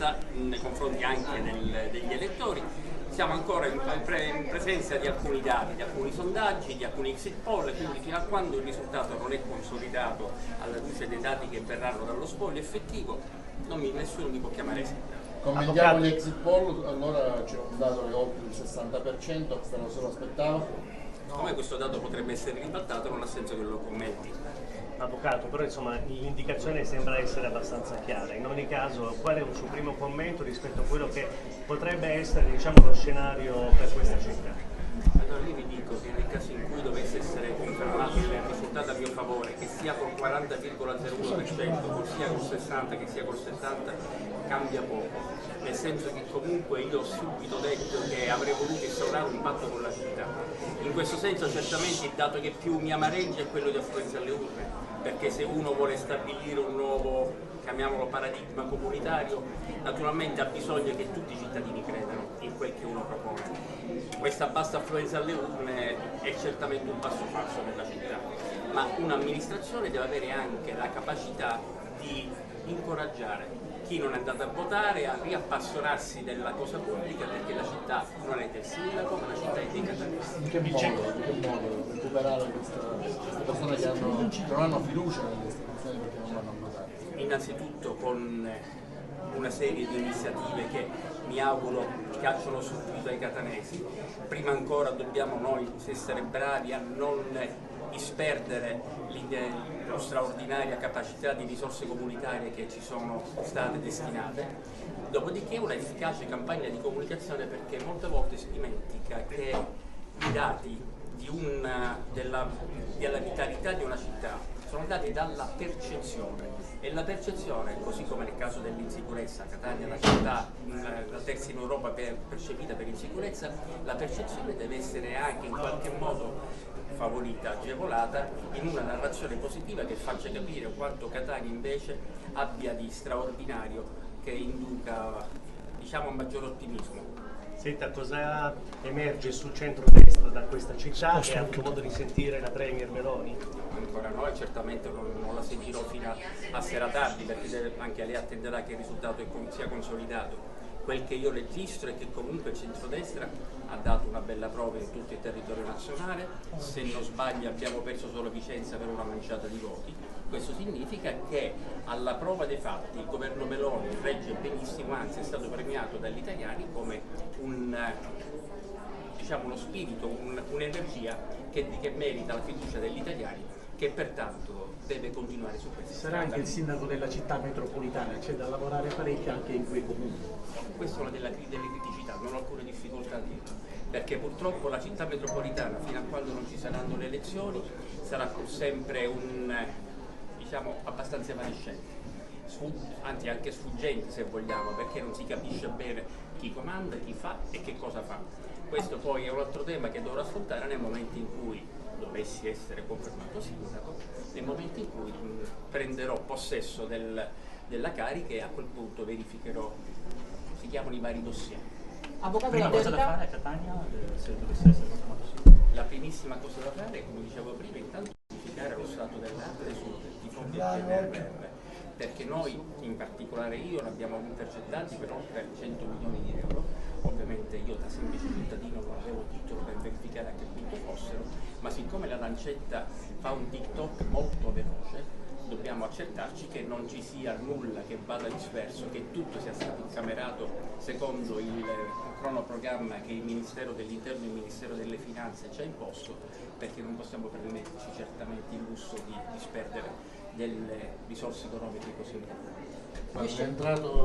maggioranza nei confronti anche degli elettori. Siamo ancora in presenza di alcuni dati, di alcuni sondaggi, di alcuni exit poll, quindi fino a quando il risultato non è consolidato alla luce dei dati che verranno dallo spoglio effettivo, nessuno mi può chiamare esempio. Commentiamo gli exit poll, allora c'è un dato che è oltre il 60%, se lo aspettava. Come questo dato potrebbe essere ribaltato, non ha senso che lo commenti. Avvocato, però insomma l'indicazione sembra essere abbastanza chiara. In ogni caso, qual è un suo primo commento rispetto a quello che potrebbe essere, diciamo, lo scenario per questa città? Allora io vi dico che nel caso in cui dovesse essere confermato il risultato a mio favore, che sia col 40,01%, sia col 60%, che sia col 70%, cambia poco. Nel senso che comunque io ho subito detto che avrei voluto instaurare un patto con la città. In questo senso certamente il dato che più mi amareggia è quello di affluenza alle urne, perché se uno vuole stabilire un nuovo, chiamiamolo paradigma comunitario, naturalmente ha bisogno che tutti i cittadini credano in quel che uno propone. Questa bassa affluenza alle urne è certamente un passo falso nella città, ma un'amministrazione deve avere anche la capacità di incoraggiare chi non è andato a votare a riappassionarsi della cosa pubblica, perché la città non è del sindaco, ma la città è dei catanesi. In che modo recuperare queste persone che non hanno fiducia nelle istituzioni perché non vanno a votare? Innanzitutto con una serie di iniziative che mi auguro piacciono subito ai catanesi. Prima ancora dobbiamo noi essere bravi a non disperdere la straordinaria capacità di risorse comunitarie che ci sono state destinate, dopodiché una efficace campagna di comunicazione, perché molte volte si dimentica che i dati della vitalità di una città sono dati dalla percezione, e la percezione, così come nel caso dell'insicurezza, Catania è la città la terza in Europa percepita per insicurezza, la percezione deve essere anche in qualche modo favorita, agevolata in una narrazione positiva che faccia capire quanto Catania invece abbia di straordinario, che induca, diciamo, a maggior ottimismo. Senta, cosa emerge sul centro-destra da questa città e ha avuto modo di sentire la Premier Meloni? Ancora no, e certamente non la sentirò fino a sera tardi, perché anche lei attenderà che il risultato sia consolidato. Quel che io registro è che comunque il centrodestra ha dato una bella prova in tutto il territorio nazionale. Se non sbaglio abbiamo perso solo Vicenza per una manciata di voti. Questo significa che alla prova dei fatti il governo Meloni regge benissimo, anzi è stato premiato dagli italiani come uno spirito, un'energia che merita la fiducia degli italiani, che pertanto deve continuare su questa strada. Sarà anche il sindaco della città metropolitana, c'è da lavorare parecchio anche in quei comuni. Questa è una delle criticità, non ho alcune difficoltà a dirlo, perché purtroppo la città metropolitana, fino a quando non ci saranno le elezioni, sarà pur sempre abbastanza evanescente, anzi anche sfuggente se vogliamo, perché non si capisce bene chi comanda, chi fa e che cosa fa. Questo poi è un altro tema che dovrò affrontare nel momento in cui dovessi essere confermato sindaco, nel momento in cui prenderò possesso della carica, e a quel punto verificherò, si chiamano i vari dossier. Avvocato, Prima la cosa da verità... fare a Catania, se dovesse essere confermato sindaco? La primissima cosa da fare, come dicevo prima, intanto verificare lo stato dell'arte sui fondi del PNRR, perché noi, in particolare io, ne abbiamo intercettati per oltre 100 milioni di euro. Ovviamente io da semplice cittadino non avevo titolo per verificare a che punto fossero, ma siccome la lancetta fa un TikTok molto veloce, dobbiamo accertarci che non ci sia nulla che vada disperso, che tutto sia stato incamerato secondo il cronoprogramma che il Ministero dell'Interno e il Ministero delle Finanze ci ha imposto, perché non possiamo permetterci certamente il lusso di disperdere delle risorse economiche così importanti. Quando è entrato